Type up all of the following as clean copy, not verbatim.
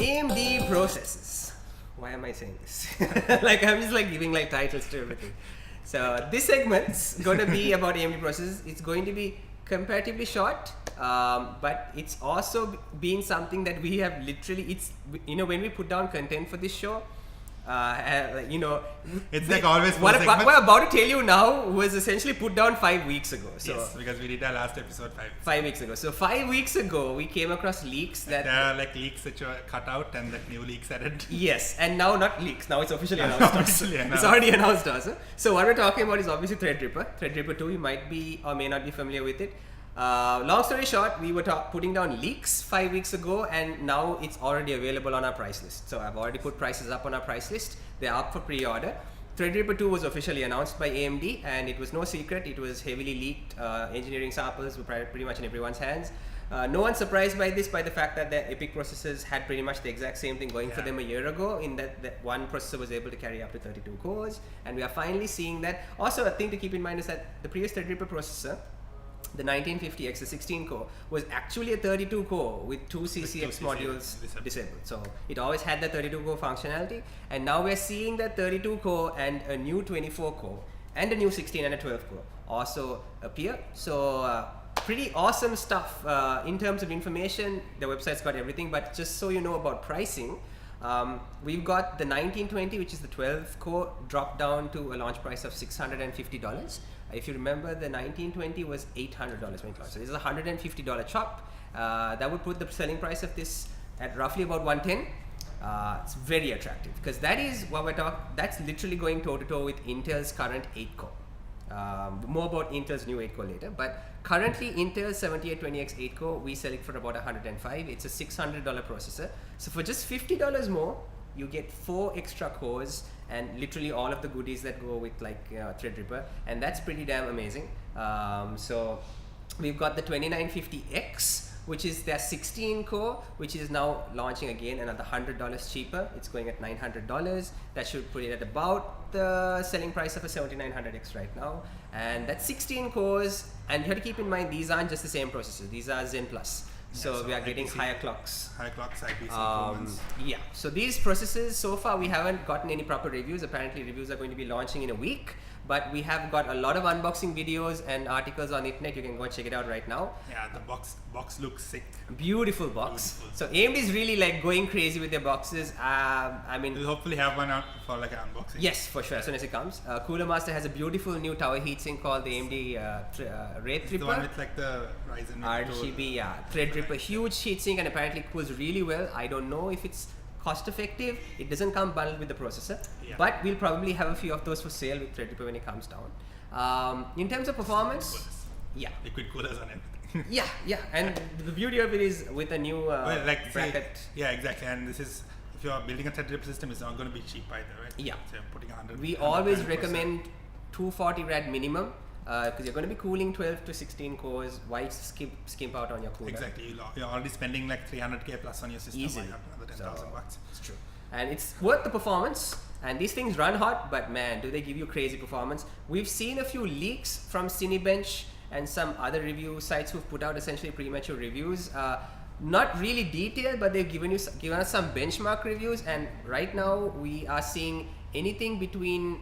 AMD processors. Why am I saying this? Like I'm just like giving like titles to everything. So this segment's going to be about AMD processors. It's going to be comparatively short, but it's also been something that we have literally. It's when we put down content for this show. It's like always what I'm about to tell you now was essentially put down 5 weeks ago. So yes, because we did our last episode 5 weeks ago. So 5 weeks ago, we came across leaks that there are like leaks that were cut out and that new leaks added. Yes, and now not leaks. Now it's officially announced. It's already announced also. So what we're talking about is obviously Threadripper. Threadripper 2, you might be or may not be familiar with it. Long story short, we were putting down leaks 5 weeks ago, and now it's already available on our price list. So I've already put prices up on our price list. They're up for pre-order. Threadripper 2 was officially announced by AMD, and it was no secret. It was heavily leaked. Engineering samples were pretty much in everyone's hands. No one's surprised by this, by the fact that their EPYC processors had pretty much the exact same thing going for them a year ago, in that one processor was able to carry up to 32 cores, and we are finally seeing that. Also, a thing to keep in mind is that the previous Threadripper processor, the 1950X, the 16 core, was actually a 32 core with two CCX modules disabled. So it always had the 32 core functionality, and now we're seeing that 32 core and a new 24 core and a new 16 and a 12 core also appear. So pretty awesome stuff. In terms of information, the website's got everything, but just so you know about pricing, we've got the 1920, which is the 12 core, dropped down to a launch price of $650. If you remember, the 1920 was $800 when it launched. So this is a $150 chop. That would put the selling price of this at roughly about 110. It's very attractive because that is what we're talking. That's literally going toe to toe with Intel's current 8 core. More about Intel's new 8 core later, but currently Intel's 7820X 8 core, we sell it for about 105. It's a $600 processor. So for just $50 more, you get 4 extra cores and literally all of the goodies that go with like Threadripper, and that's pretty damn amazing. So we've got the 2950X, which is their 16 core, which is now launching again another $100 cheaper. It's going at $900. That should put it at about the selling price of a 7900X right now. And that's 16 cores, and you have to keep in mind these aren't just the same processors. These are Zen Plus. So we are getting higher clocks. Higher clocks, IPC performance. Yeah. So these processors, so far we haven't gotten any proper reviews. Apparently reviews are going to be launching in a week. But we have got a lot of unboxing videos and articles on the internet. You can go and check it out right now. Yeah, the box looks sick. Beautiful box. Beautiful. So AMD is really like going crazy with their boxes. I mean, we'll hopefully have one out for like an unboxing. Yes, for sure. As soon as it comes. Cooler Master has a beautiful new tower heatsink called the AMD Threadripper. The one with like the Ryzen RGB, yeah. Threadripper, huge heatsink, and apparently cools really well. I don't know if it's cost effective. It doesn't come bundled with the processor, but we'll probably have a few of those for sale with Threadripper when it comes down. In terms of performance, liquid coolers on everything. yeah, and the beauty of it is with a new bracket. Yeah, exactly. And this is, if you're building a Threadripper system, it's not going to be cheap either, right? Yeah. So you're putting 100. We always recommend 240 rad minimum. Because you're going to be cooling 12 to 16 cores. Why skimp out on your cooler? Exactly. You're already spending like 300k plus on your system. Easily. Another $10,000. It's true. And it's worth the performance. And these things run hot, but man, do they give you crazy performance. We've seen a few leaks from Cinebench and some other review sites who've put out essentially premature reviews. Not really detailed, but they've given us some benchmark reviews. And right now we are seeing anything between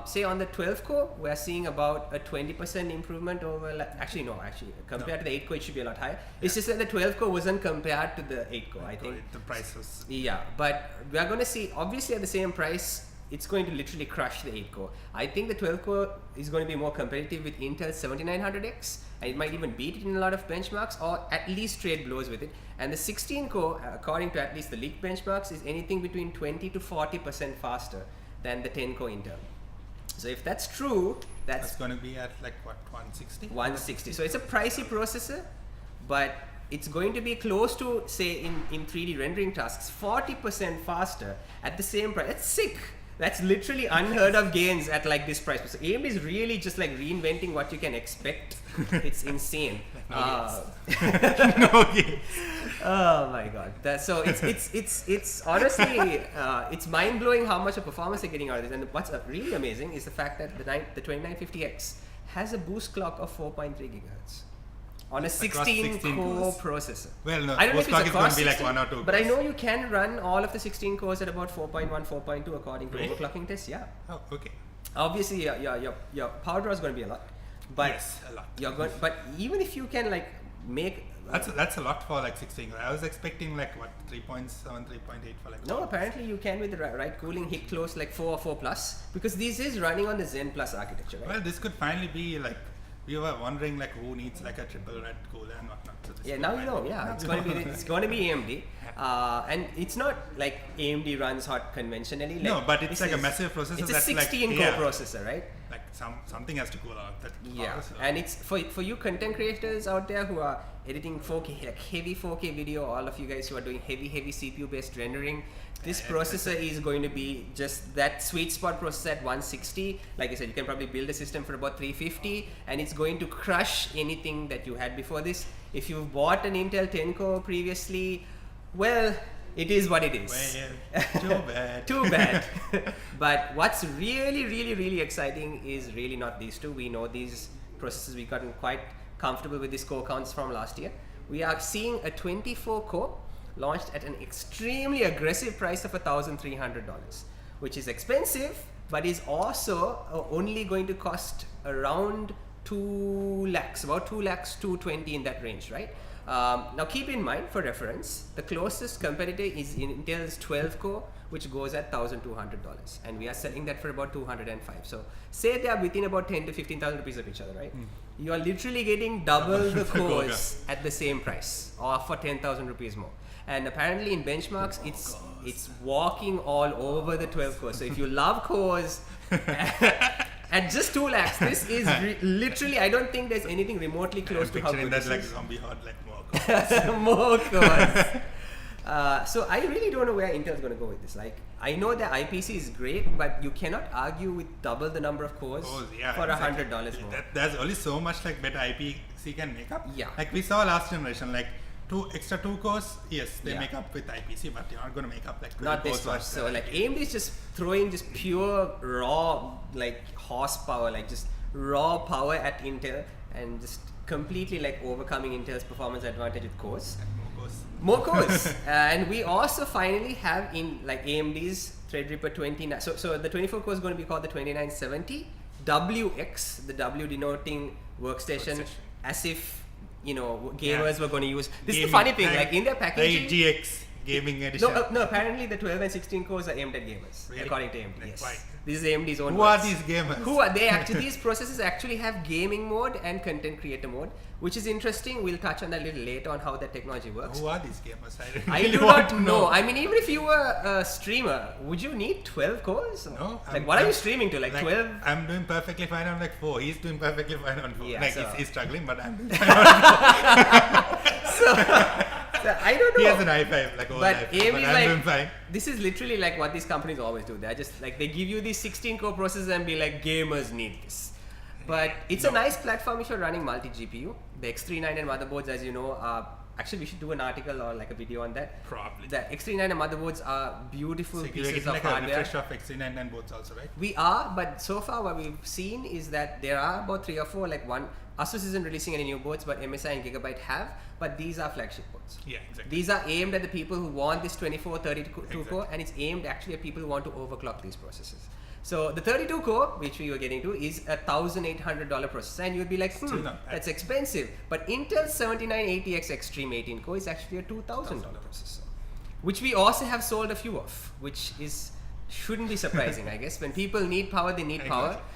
say on the 12 core, we're seeing about a 20% improvement over, compared to the 8 core, it should be a lot higher. It's just that the 12 core wasn't compared to the 8 core, I think. The price was... Yeah, but we're going to see, obviously at the same price, it's going to literally crush the 8 core. I think the 12 core is going to be more competitive with Intel's 7900X, and it might even beat it in a lot of benchmarks, or at least trade blows with it. And the 16 core, according to at least the leaked benchmarks, is anything between 20 to 40% faster than the 10 core Intel. So if that's true, that's going to be at like what, 160? 160. So it's a pricey processor, but it's going to be close to, say, in 3D rendering tasks, 40% faster at the same price. That's sick. That's literally unheard of gains at like this price. So AMD is really just like reinventing what you can expect. It's insane. No gains. Oh my god! So it's honestly it's mind blowing how much of performance they're getting out of this. And what's really amazing is the fact that the 2950X has a boost clock of 4.3 gigahertz. on a 16 core processor. Well, no, I don't know if it's is going across to be like 16, 1 or 2 but I cores. know you can run all of the 16 cores at about 4.1, 4.2 according to Really? overclocking tests. Yeah. Oh, okay. Obviously, your power draw is going to be a lot, but Yes, a lot. you're going. But even if you can like make That's a lot for like 16. I was expecting like what 3.7, 3.8 for like. no, apparently you can with the right cooling hit close like 4 or 4 plus, because this is running on the Zen Plus architecture, right? Well, this could finally be like, we were wondering like who needs like a triple red cooler and whatnot. So this Yeah, could now you finally know. be- Yeah, it's going to be AMD, and it's not like AMD runs hot conventionally. Like, No, but it's this like a is- massive processor. It's a that's 16 like, core yeah, processor, right? Like something has to cool out that. Yeah, power, so. and it's for you content creators out there who are editing 4K, like heavy 4K video, all of you guys who are doing heavy CPU based rendering, this processor is going to be just that sweet spot processor at 160. Like I said, you can probably build a system for about 350, and it's going to crush anything that you had before this. If you've bought an Intel 10 core previously, well, it is what it is. Well, too bad. Too bad. But what's really exciting is really not these two. We know these processors, we've gotten quite comfortable with these core counts from last year. We are seeing a 24 core launched at an extremely aggressive price of $1,300, which is expensive, but is also only going to cost around 2 lakhs, about 2 lakhs, 220 in that range, right? Now keep in mind, for reference, the closest competitor is Intel's 12 core, which goes at $1,200, and we are selling that for about 205. So say they are within about 10 to 15,000 rupees of each other, right? You are literally getting double the cores at the same price, or for 10,000 rupees more. And apparently in benchmarks, it's walking all over the 12 cores. So if you love cores at just 2 lakhs, this is literally, I don't think there's anything remotely close to how picturing good that this like is. zombie horde, like more. More cores. So I really don't know where Intel's going to go with this. Like, I know the IPC is great, but you cannot argue with double the number of cores Oh, yeah, for exactly. $100 more. There's only so much like better IPC can make up. Yeah. Like we saw last generation, like extra 2 cores, yes, they Yeah. make up with IPC, but you're not going to make up like 12 Not cores this much. with, So like AMD is just throwing just pure raw like horsepower, like just raw power at Intel, and just completely like overcoming Intel's performance advantage with cores. more cores. More cores. And we also finally have in like AMD's Threadripper 29. So the 24 core is going to be called the 2970 WX, the W denoting workstation, as if gamers were going to use. This is the funny thing, like in their packaging. The GX gaming edition. No, apparently the 12 and 16 cores are aimed at gamers, Really? according to AMD. Like Yes. why? This is AMD's own Who words. are these gamers? Who are they? Actually, these processors actually have gaming mode and content creator mode, which is interesting. We'll touch on that a little later on how that technology works. Who are these gamers? I really do want not to know. I mean, even if you were a streamer, would you need 12 cores? No. Like, what are you streaming to? Like 12? I'm doing perfectly fine on like 4. He's doing perfectly fine on 4. Yeah, like so- he's struggling, but I'm doing fine on 4. So, I don't know. He has an i5, like old But i5, AMD but is I'm like, doing fine. this is literally like what these companies always do. They're just like, they give you these 16 core processors and be like, gamers need this. But it's a nice platform if you're running multi-GPU. The X39 motherboards, as you know, are, actually we should do an article or like a video on that. Probably. The X39 motherboards are beautiful So you're pieces getting of like a hardware. refresh of X39 boards also, right? We are, but so far what we've seen is that there are about 3 or 4, like one, Asus isn't releasing any new boards, but MSI and Gigabyte have, but these are flagship boards. Yeah, exactly. These are aimed at the people who want this 24, 32 core, Exactly. and it's aimed actually at people who want to overclock these processors. So the 32 core, which we were getting to, is a $1,800 processor, and you'd be like, Still not bad. that's expensive. But Intel's 7980X Extreme 18 core is actually a $2,000 processor, which we also have sold a few of, which shouldn't be surprising, I guess. When people need power, they need power. Exactly.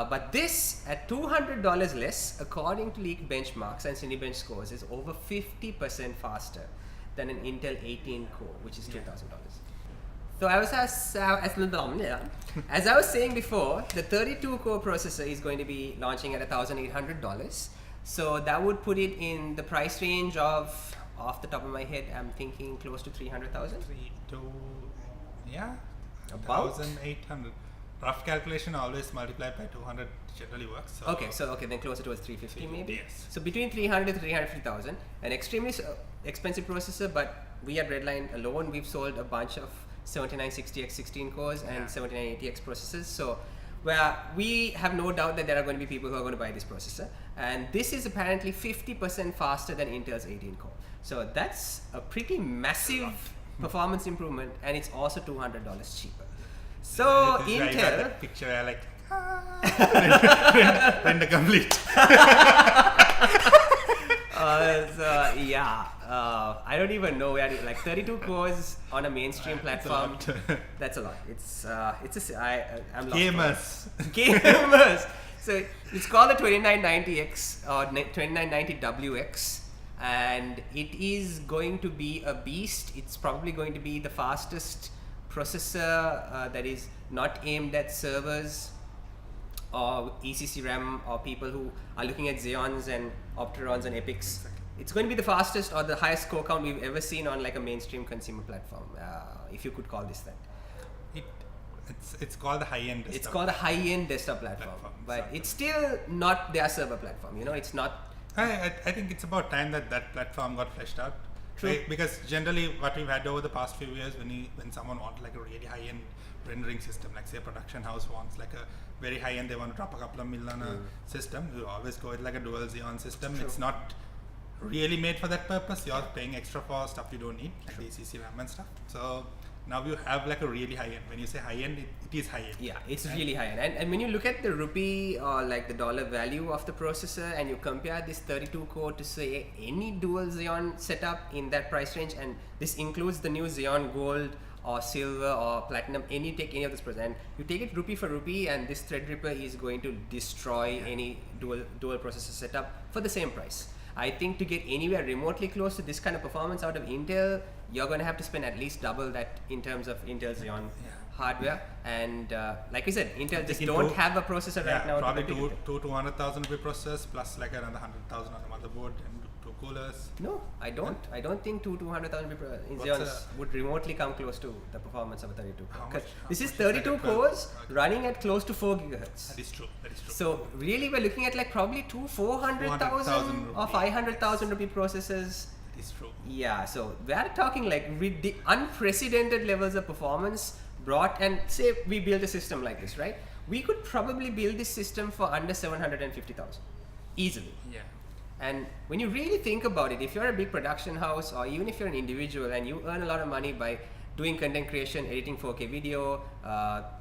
But this, at $200 less, according to leaked benchmarks and Cinebench scores, is over 50% faster than an Intel 18 core, which is $2,000. So as I was saying before, the 32 core processor is going to be launching at $1,800. So that would put it in the price range of, off the top of my head, I'm thinking close to 300,000. 2, yeah, About? 1,800. Rough calculation, always multiplied by 200 generally works. So Okay, then closer towards 350 maybe. Yes. So between 300 to 350,000, an extremely expensive processor, but we at Redline alone, we've sold a bunch of 7960X 16 cores and 7980X processors. So where we have no doubt that there are going to be people who are going to buy this processor. And this is apparently 50% faster than Intel's 18 core. So that's a pretty massive performance improvement, and it's also $200 cheaper. So Intel, picture I like render complete. I don't even know where like 32 cores on a mainstream platform. That's a lot. I'm lost. Gamers. So it's called the 2990X or 2990WX, and it is going to be a beast. It's probably going to be the fastest processor that is not aimed at servers or ECC RAM or people who are looking at Xeons and Opterons and Epics. It's going to be the fastest or the highest core count we've ever seen on like a mainstream consumer platform, if you could call this that. It's called the high-end desktop. It's called a high-end desktop platform, but it's still not their server platform. You know, it's not. I think it's about time that platform got fleshed out. True. Because generally what we've had over the past few years, when someone wants like a really high-end rendering system, like say a production house wants like a very high-end, they want to drop a couple of mil on a system, you always go with like a dual Xeon system. True. It's not really made for that purpose. You're paying extra for stuff you don't need, like the ECC RAM and stuff. So now you have like a really high-end. When you say high-end, it is high-end. Yeah, it's really high-end. And when you look at the rupee or like the dollar value of the processor, and you compare this 32 core to say any dual Xeon setup in that price range, and this includes the new Xeon Gold or Silver or Platinum, take any of this processor, and you take it rupee for rupee, and this Threadripper is going to destroy any dual processor setup for the same price. I think to get anywhere remotely close to this kind of performance out of Intel, you're going to have to spend at least double that in terms of Intel Xeon hardware. And like I said, Intel just don't have a processor right now. Probably 200,000 rupee processors plus like another 100,000 on the motherboard and two coolers. No, I don't. I don't think 200,000 rupee Xeons would remotely come close to the performance of a 32 core. This is 32 cores running at close to 4 gigahertz. That is true. So really, we're looking at like probably 400,000 or 500,000 rupee processors. It's true. Yeah, so we're talking like with the unprecedented levels of performance brought, and say we build a system like this, right? We could probably build this system for under 750,000 easily. Yeah. And when you really think about it, if you're a big production house or even if you're an individual and you earn a lot of money by doing content creation, editing 4K video,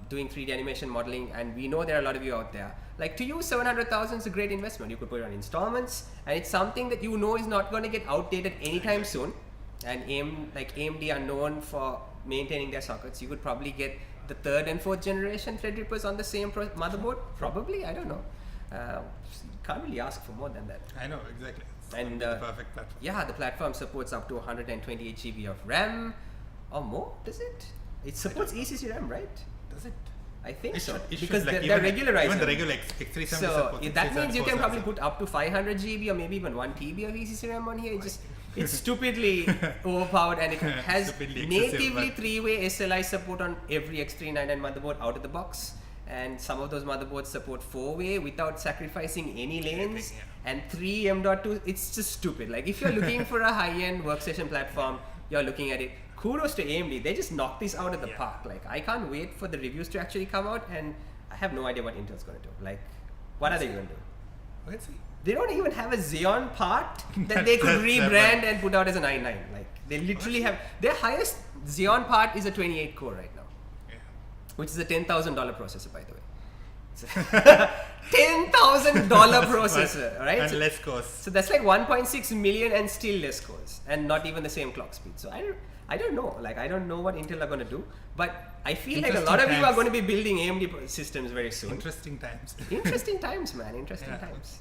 doing 3D animation modeling, and we know there are a lot of you out there, like to you 700,000 is a great investment. You could put it on installments, and it's something that you know is not going to get outdated anytime soon. And AMD are known for maintaining their sockets. You could probably get the 3rd and 4th generation Threadrippers on the same motherboard, probably, I don't know. Can't really ask for more than that. I know, exactly. And the perfect platform. Yeah, the platform supports up to 128 GB of RAM or more, does it? It supports ECC RAM, right? Does it? I think so. It because like they're regularized. Even the regular X370 so supports that means you can probably put up to 500 GB or maybe even 1 TB of ECC RAM on here. It's stupidly overpowered, and it has natively 3-way SLI support on every X399 motherboard out of the box. And some of those motherboards support 4-way without sacrificing any lanes, and 3 M.2. It's just stupid. Like if you're looking for a high-end workstation platform, you're looking at it. Kudos to AMD. They just knocked this out of the park. Like I can't wait for the reviews to actually come out, and I have no idea what Intel's going to do. Like, what are they going to do? Let's see. They don't even have a Xeon part that they could rebrand and put out as an i9. Like they literally have their highest Xeon part is a 28 core right now, which is a $10,000 processor, by the way. $10,000 processor, right? And less cores. So that's like 1.6 million and still less cores, and not even the same clock speed. So I don't know. Like I don't know what Intel are going to do, but I feel like a lot of you are going to be building AMD systems very soon. Interesting times. Interesting times, man. Interesting times.